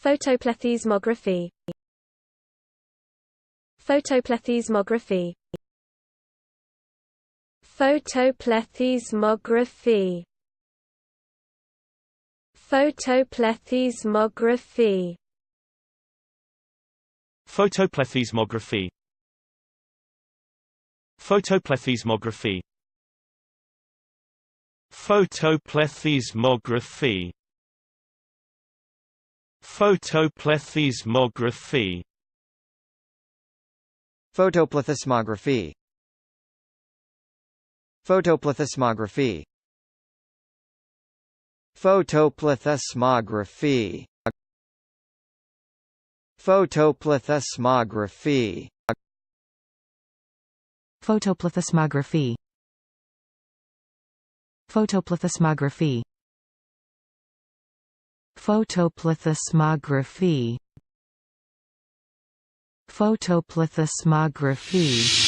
Photoplethysmography. Photoplethysmography. Photoplethysmography. Photoplethysmography. Photoplethysmography. Photoplethysmography. Photoplethysmography. Photoplethysmography. Photoplethysmography. Photoplethysmography. Photoplethysmography. Photoplethysmography. Photoplethysmography. Photoplethysmography. Photoplethysmography. Photoplethysmography.